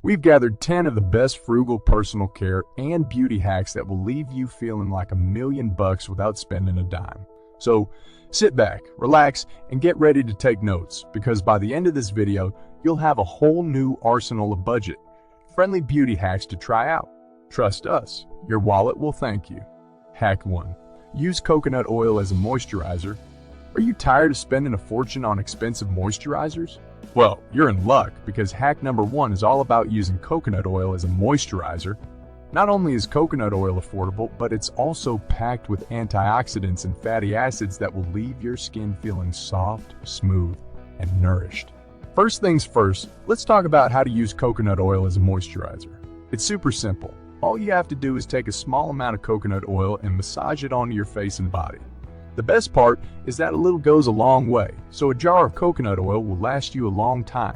We've gathered 10 of the best frugal personal care and beauty hacks that will leave you feeling like $1,000,000 without spending a dime. So sit back, relax, and get ready to take notes, because by the end of this video, you'll have a whole new arsenal of budget-friendly beauty hacks to try out. Trust us, your wallet will thank you. Hack 1. Use coconut oil as a moisturizer. Are you tired of spending a fortune on expensive moisturizers? Well, you're in luck, because hack number 1 is all about using coconut oil as a moisturizer. Not only is coconut oil affordable, but it's also packed with antioxidants and fatty acids that will leave your skin feeling soft, smooth, and nourished. First things first, let's talk about how to use coconut oil as a moisturizer. It's super simple. All you have to do is take a small amount of coconut oil and massage it onto your face and body. The best part is that a little goes a long way, so a jar of coconut oil will last you a long time.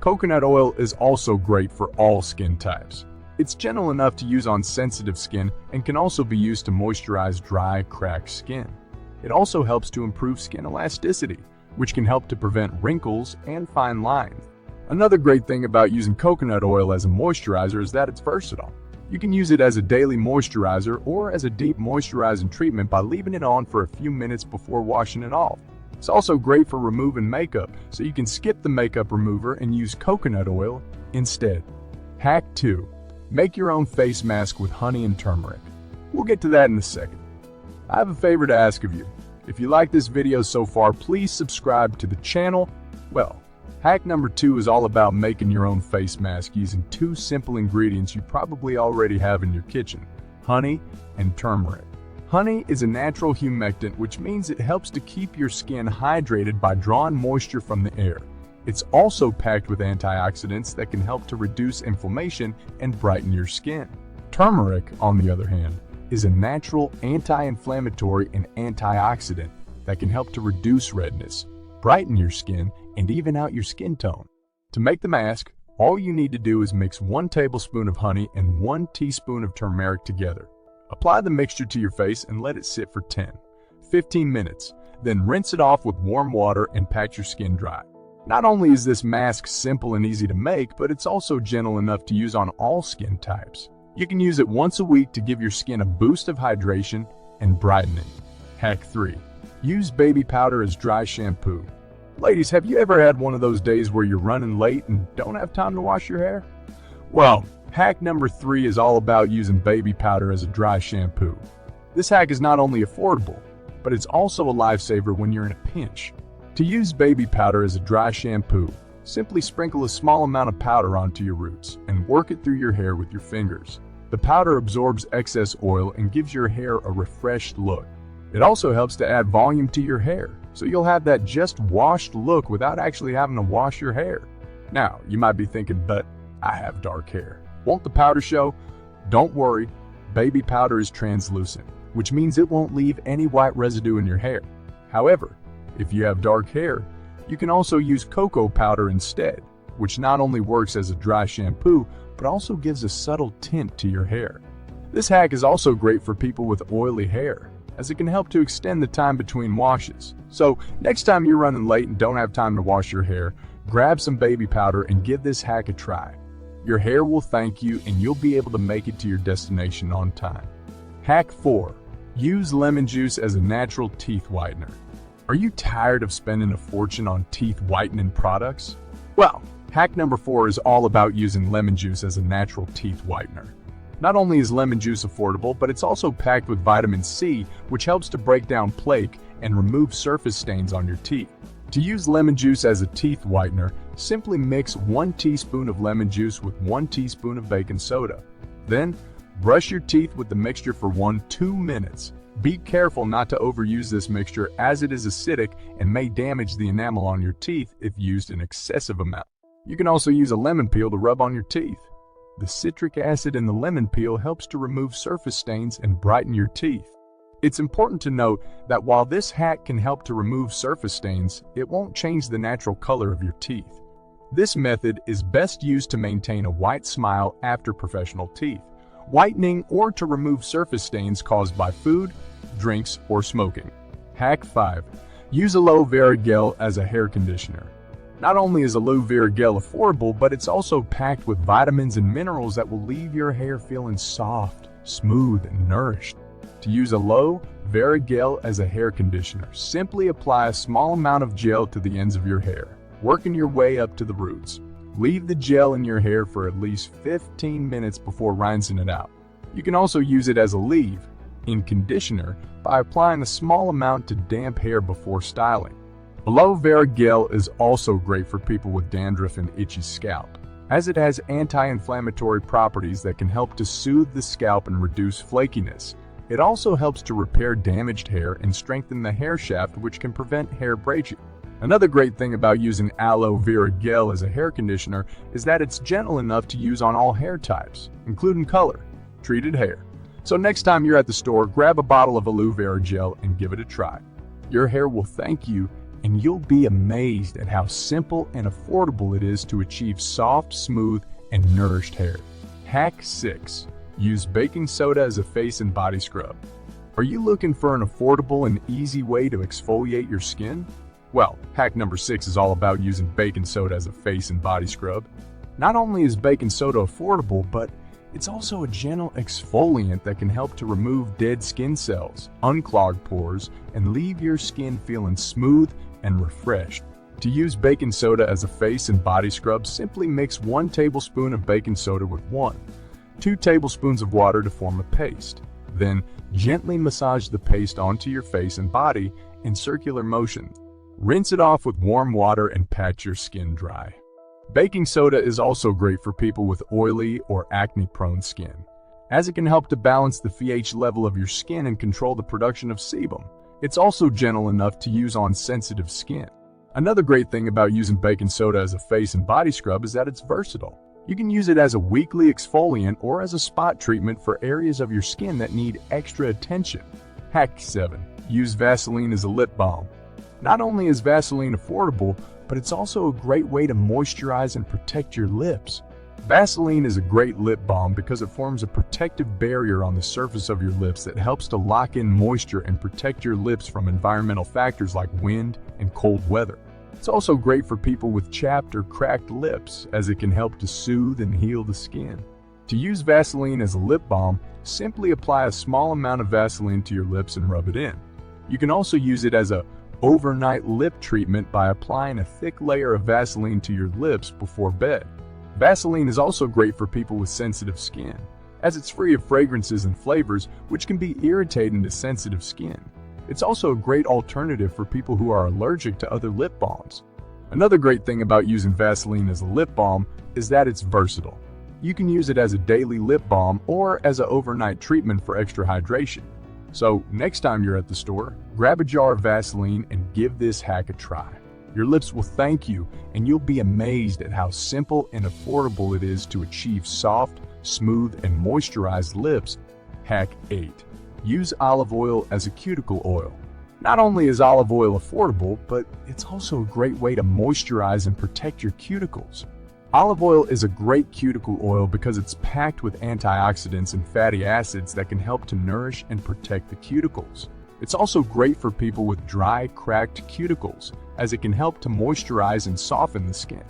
Coconut oil is also great for all skin types. It's gentle enough to use on sensitive skin and can also be used to moisturize dry, cracked skin. It also helps to improve skin elasticity, which can help to prevent wrinkles and fine lines. Another great thing about using coconut oil as a moisturizer is that it's versatile. You can use it as a daily moisturizer or as a deep moisturizing treatment by leaving it on for a few minutes before washing it off. It's also great for removing makeup, so you can skip the makeup remover and use coconut oil instead. Hack 2. Make your own face mask with honey and turmeric. We'll get to that in a second. I have a favor to ask of you. If you like this video so far, please subscribe to the channel. Well, hack number 2 is all about making your own face mask using 2 simple ingredients you probably already have in your kitchen: honey and turmeric. Honey is a natural humectant, which means it helps to keep your skin hydrated by drawing moisture from the air. It's also packed with antioxidants that can help to reduce inflammation and brighten your skin. Turmeric, on the other hand, is a natural anti-inflammatory and antioxidant that can help to reduce redness, brighten your skin, and even out your skin tone. To make the mask, all you need to do is mix 1 tablespoon of honey and 1 teaspoon of turmeric together. Apply the mixture to your face and let it sit for 10-15 minutes. Then rinse it off with warm water and pat your skin dry. Not only is this mask simple and easy to make, but it's also gentle enough to use on all skin types. You can use it once a week to give your skin a boost of hydration and brightening. Hack 3. Use baby powder as dry shampoo. Ladies, have you ever had one of those days where you're running late and don't have time to wash your hair? Well, hack number 3 is all about using baby powder as a dry shampoo. This hack is not only affordable, but it's also a lifesaver when you're in a pinch. To use baby powder as a dry shampoo, simply sprinkle a small amount of powder onto your roots and work it through your hair with your fingers. The powder absorbs excess oil and gives your hair a refreshed look. It also helps to add volume to your hair, so you'll have that just washed look without actually having to wash your hair. Now, you might be thinking, but I have dark hair. Won't the powder show? Don't worry, baby powder is translucent, which means it won't leave any white residue in your hair. However, if you have dark hair, you can also use cocoa powder instead, which not only works as a dry shampoo, but also gives a subtle tint to your hair. This hack is also great for people with oily hair, as it can help to extend the time between washes. So next time you're running late and don't have time to wash your hair, grab some baby powder and give this hack a try. Your hair will thank you, and you'll be able to make it to your destination on time. Hack 4. Use lemon juice as a natural teeth whitener. Are you tired of spending a fortune on teeth whitening products? Well, hack number 4 is all about using lemon juice as a natural teeth whitener. Not only is lemon juice affordable, but it's also packed with vitamin C, which helps to break down plaque and remove surface stains on your teeth. To use lemon juice as a teeth whitener, simply mix 1 teaspoon of lemon juice with 1 teaspoon of baking soda. Then, brush your teeth with the mixture for 1-2 minutes. Be careful not to overuse this mixture, as it is acidic and may damage the enamel on your teeth if used in excessive amount. You can also use a lemon peel to rub on your teeth. The citric acid in the lemon peel helps to remove surface stains and brighten your teeth. It's important to note that while this hack can help to remove surface stains, it won't change the natural color of your teeth. This method is best used to maintain a white smile after professional teeth whitening, or to remove surface stains caused by food, drinks, or smoking. Hack 5. Use aloe vera gel as a hair conditioner. Not only is aloe vera gel affordable, but it's also packed with vitamins and minerals that will leave your hair feeling soft, smooth, and nourished. To use aloe vera gel as a hair conditioner, simply apply a small amount of gel to the ends of your hair, working your way up to the roots. Leave the gel in your hair for at least 15 minutes before rinsing it out. You can also use it as a leave-in conditioner by applying a small amount to damp hair before styling. Aloe vera gel is also great for people with dandruff and itchy scalp, as it has anti-inflammatory properties that can help to soothe the scalp and reduce flakiness. It also helps to repair damaged hair and strengthen the hair shaft, which can prevent hair breakage. Another great thing about using aloe vera gel as a hair conditioner is that it's gentle enough to use on all hair types, including color-treated hair. So next time you're at the store, grab a bottle of aloe vera gel and give it a try. Your hair will thank you, and you'll be amazed at how simple and affordable it is to achieve soft, smooth, and nourished hair. Hack 6. Use baking soda as a face and body scrub. Are you looking for an affordable and easy way to exfoliate your skin? Well, hack number 6 is all about using baking soda as a face and body scrub. Not only is baking soda affordable, but it's also a gentle exfoliant that can help to remove dead skin cells, unclog pores, and leave your skin feeling smooth and refreshed. To use baking soda as a face and body scrub, simply mix 1 tablespoon of baking soda with 2 tablespoons of water to form a paste. Then, gently massage the paste onto your face and body in circular motion. Rinse it off with warm water and pat your skin dry. Baking soda is also great for people with oily or acne-prone skin, as it can help to balance the pH level of your skin and control the production of sebum. It's also gentle enough to use on sensitive skin. Another great thing about using baking soda as a face and body scrub is that it's versatile. You can use it as a weekly exfoliant or as a spot treatment for areas of your skin that need extra attention. Hack 7. Use Vaseline as a lip balm. Not only is Vaseline affordable, but it's also a great way to moisturize and protect your lips. Vaseline is a great lip balm because it forms a protective barrier on the surface of your lips that helps to lock in moisture and protect your lips from environmental factors like wind and cold weather. It's also great for people with chapped or cracked lips, as it can help to soothe and heal the skin. To use Vaseline as a lip balm, simply apply a small amount of Vaseline to your lips and rub it in. You can also use it as a overnight lip treatment by applying a thick layer of Vaseline to your lips before bed. Vaseline is also great for people with sensitive skin, as it's free of fragrances and flavors which can be irritating to sensitive skin. It's also a great alternative for people who are allergic to other lip balms. Another great thing about using Vaseline as a lip balm is that it's versatile. You can use it as a daily lip balm or as an overnight treatment for extra hydration. So next time you're at the store, grab a jar of Vaseline and give this hack a try. Your lips will thank you, and you'll be amazed at how simple and affordable it is to achieve soft, smooth, and moisturized lips. Hack 8. Use olive oil as a cuticle oil. Not only is olive oil affordable, but it's also a great way to moisturize and protect your cuticles. Olive oil is a great cuticle oil because it's packed with antioxidants and fatty acids that can help to nourish and protect the cuticles. It's also great for people with dry, cracked cuticles, as it can help to moisturize and soften the skin.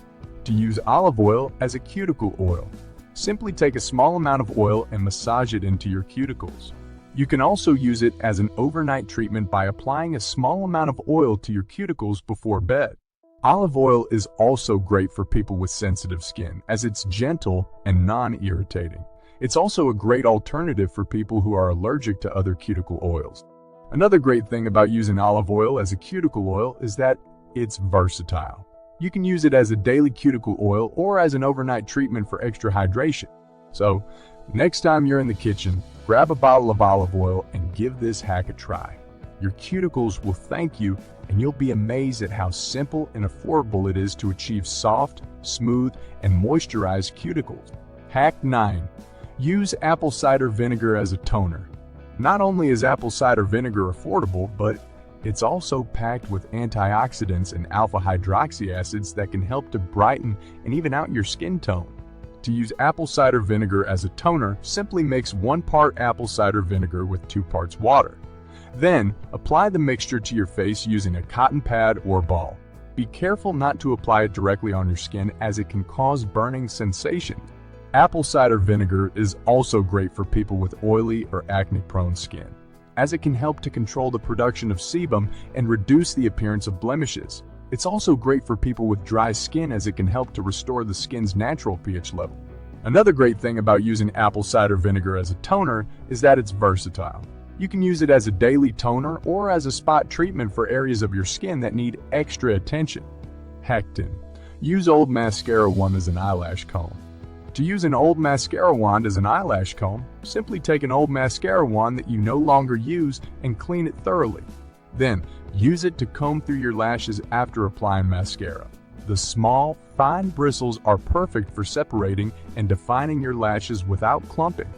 To use olive oil as a cuticle oil, simply take a small amount of oil and massage it into your cuticles. You can also use it as an overnight treatment by applying a small amount of oil to your cuticles before bed. Olive oil is also great for people with sensitive skin, as it's gentle and non-irritating. It's also a great alternative for people who are allergic to other cuticle oils. Another great thing about using olive oil as a cuticle oil is that it's versatile. You can use it as a daily cuticle oil or as an overnight treatment for extra hydration. So, next time you're in the kitchen, grab a bottle of olive oil and give this hack a try. Your cuticles will thank you, and you'll be amazed at how simple and affordable it is to achieve soft, smooth, and moisturized cuticles. Hack 9. Use apple cider vinegar as a toner. Not only is apple cider vinegar affordable, but it's also packed with antioxidants and alpha hydroxy acids that can help to brighten and even out your skin tone. To use apple cider vinegar as a toner, simply mix 1 part apple cider vinegar with 2 parts water. Then, apply the mixture to your face using a cotton pad or ball. Be careful not to apply it directly on your skin as it can cause burning sensation. Apple cider vinegar is also great for people with oily or acne-prone skin, as it can help to control the production of sebum and reduce the appearance of blemishes. It's also great for people with dry skin as it can help to restore the skin's natural pH level. Another great thing about using apple cider vinegar as a toner is that it's versatile. You can use it as a daily toner or as a spot treatment for areas of your skin that need extra attention. Hack 10. Use old mascara wand as an eyelash comb. To use an old mascara wand as an eyelash comb, simply take an old mascara wand that you no longer use and clean it thoroughly. Then, use it to comb through your lashes after applying mascara. The small, fine bristles are perfect for separating and defining your lashes without clumping.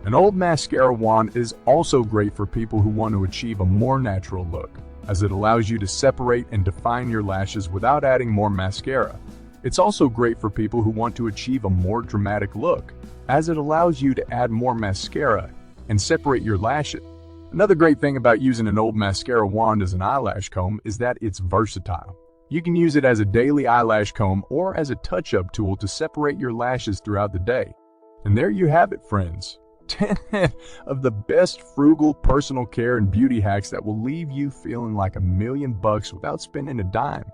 An old mascara wand is also great for people who want to achieve a more natural look, as it allows you to separate and define your lashes without adding more mascara. It's also great for people who want to achieve a more dramatic look, as it allows you to add more mascara and separate your lashes. Another great thing about using an old mascara wand as an eyelash comb is that it's versatile. You can use it as a daily eyelash comb or as a touch-up tool to separate your lashes throughout the day. And there you have it, friends. 10 of the best frugal personal care and beauty hacks that will leave you feeling like $1,000,000 without spending a dime.